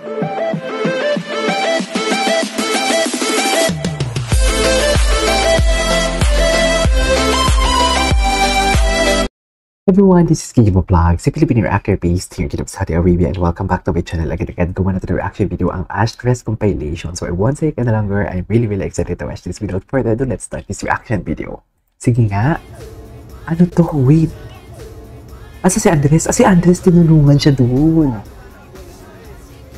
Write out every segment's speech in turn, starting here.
Everyone, this is Kikimo Vlog, si Filipino reactor based here in Saudi Arabia, and welcome back to my channel. Again, gumawa na ito na reaction video ang Ash Dress compilation. So I won't say it any longer. I'm really excited to watch this video. Without further ado, let's start this reaction video. Sige nga. Ano to? Wait. Asa si Andres? Si Andres, tinulungan siya doon.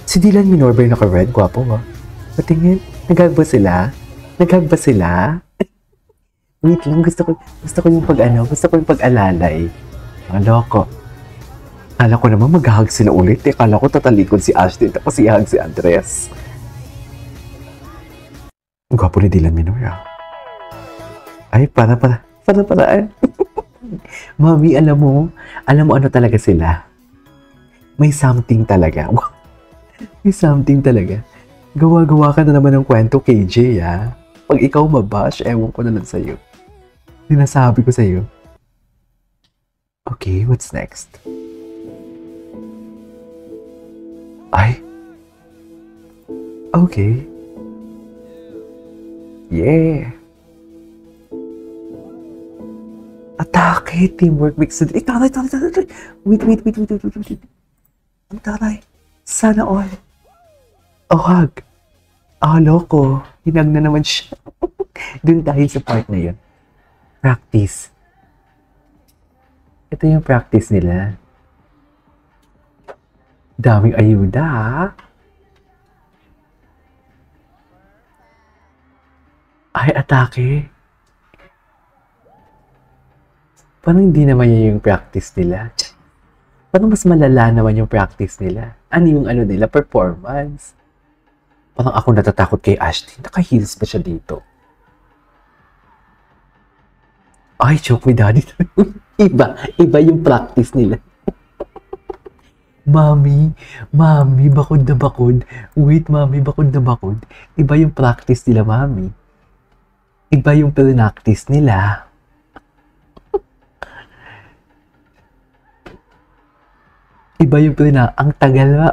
Si Dylan Minorbe naka-red. Gwapo nga. Patingin. Nag-hug ba sila? Nag-hug ba sila? Wait lang. Gusto ko yung pag-alalay. Ang loko. Kala ko naman mag-hug sila ulit. Kala ko tatalikod si Ashton tapos i-hug si Andres. Ang gwapo ni Dylan Minora. Ay, paraan. Mami, alam mo ano talaga sila? May something talaga. May something talaga. Gawa-gawa ka na naman ng kwento, KJ, ha? Pag ikaw mabash, ewan ko na lang sa'yo. Sinasabi ko sa'yo. Okay, what's next? Ay. Okay. Yeah. Atake, teamwork makes it. Taray. Wait. Ang taray. Sana all. Oh, hug. Loko. Hinag na naman siya. Doon tayo sa part na yun. Practice. Ito yung practice nila. Daming ayuda, ha? Ay, atake. Parang hindi naman yun yung practice nila. Parang mas malala naman yung practice nila. Ano yung nila, performance. Parang ako natatakot kay Ashton. Naka-heels pa siya dito. Ay, choke with daddy. Iba yung practice nila. Mami, bakod na bakod. Wait, mami, bakod na bakod. Iba yung practice nila, mami. Iba yung pinactice nila. Iba yung ang tagal ba?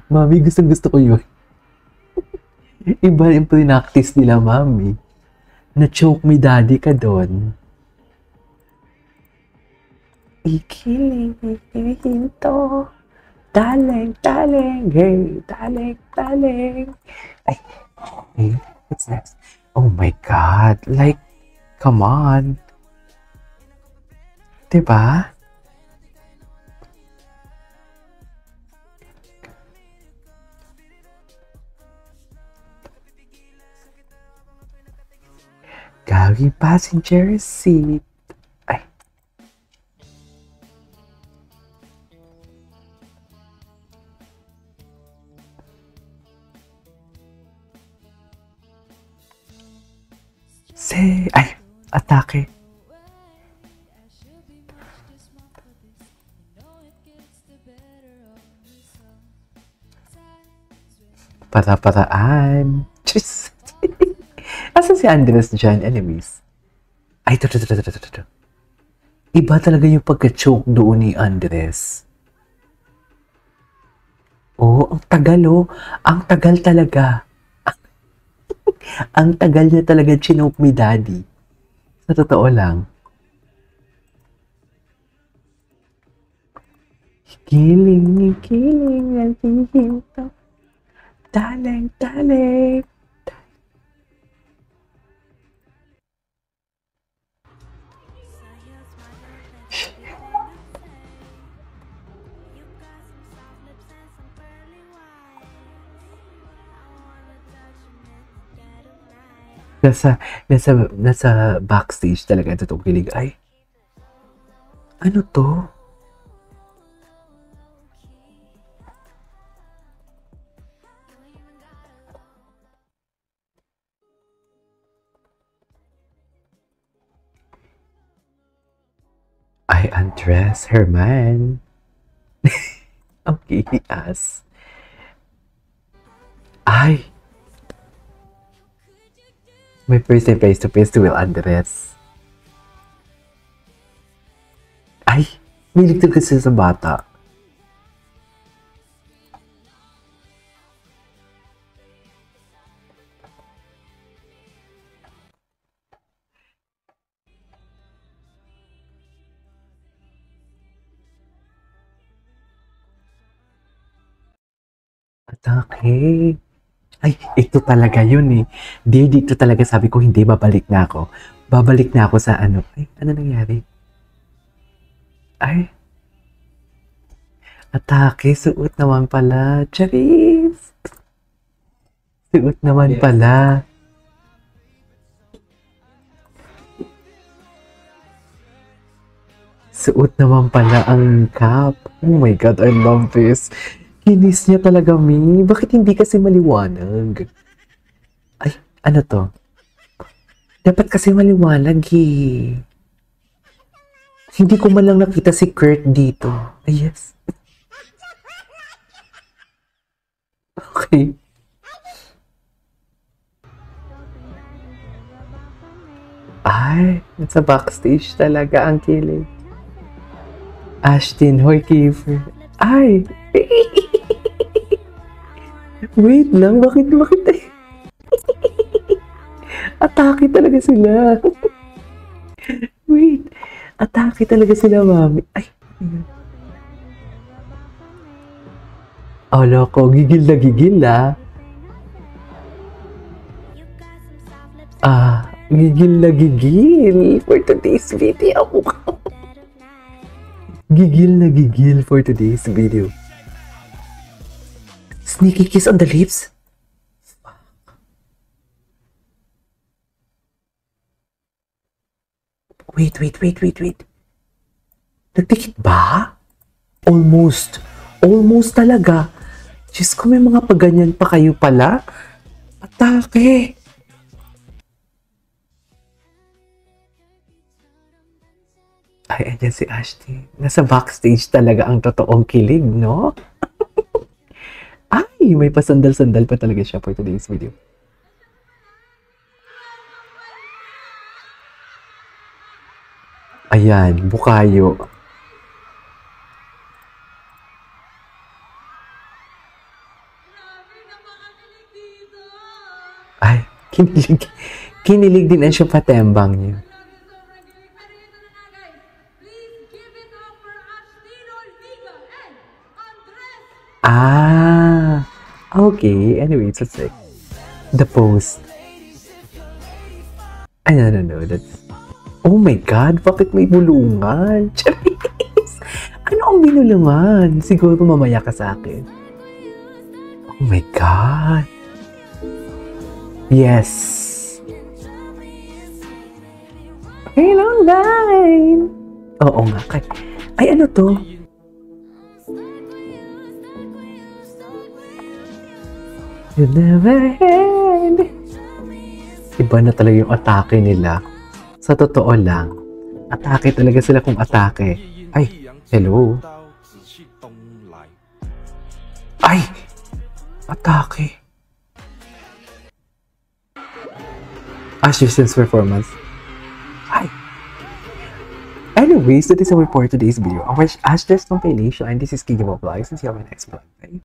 Mami, gusto ko yun. Iba yung pinactice nila, mami. Na-choke me daddy ka doon. Ikiling to. Taling. Hey, taling. Ay, okay. What's next? Oh my God. Like, come on. Diba? Gagi passenger seat. Ay. Ay, atake. Paraan. Cheers. Asan si Andres dyan, enemies? Ay, ito. Iba talaga yung pagka-choke doon ni Andres. Oh, ang tagal, oh. Ang tagal talaga. Ang tagal niya talaga chinoke me daddy. Sa totoo lang. Kiling, ang hihinto. Taling. Nasa backstage talaga ito itong kilig. Ay, ano to? I undress her man. Okay, as. Ay. My first time face-to-face to Will Andres. Ay, Hilig talaga sila sa bata. Atake. Ay, ito talaga yun eh. Dito talaga sabi ko, hindi, babalik na ako. Babalik na ako sa ano. Ay, ano nangyari? Ay, atake, suot naman pala. Charis! Suot naman pala. Suot naman pala ang cap. Oh my God, I love this. Kinis niya talaga, Mi. Bakit hindi kasi maliwanag? Ay, ano to? Dapat kasi maliwanag eh. Hindi ko man lang nakita si Kurt dito. Ay, yes. Okay. Ay, nasa backstage talaga ang kilig. Ashton, hoy, Kiefer. Ay! Wait lang, bakit? Atake talaga sila. Wait, atake talaga sila, mami. Ay, oh, loko, gigil na gigil, ah. Gigil na gigil for today's video. Gigil na gigil for today's video. Sneaky kiss on the lips? Wait. Nagdikit ba? Almost. Almost talaga. Diyos ko, may mga paganyan pa kayo pala. Atake. Ay, ayan si Ashton. Nasa backstage talaga ang totoong kilig, no? Ay, may pasandal-sandal pa talaga siya for today's video. Ayan, bukayo. Ay, kinilig. Kinilig din ang siya patembang niya. Okay. Anyways, let's see. The post. I don't know. That's... Oh my God, bakit may bulungan? Charis! Ano ang binulungan? Siguro mamaya ka sa akin. Oh my God. Yes. Hey, long time. Oo nga. Ay, ano to? You never had. Iba na talaga yung atake nila. Sa totoo lang, atake talaga sila kung atake. Ay, hello. Ay, atake. Ashton's performance. Ay. Anyways, that is our for today's video. I watched Ashton's compilation and this is Kigimo Vlogs. And see you on my next vlog. Bye.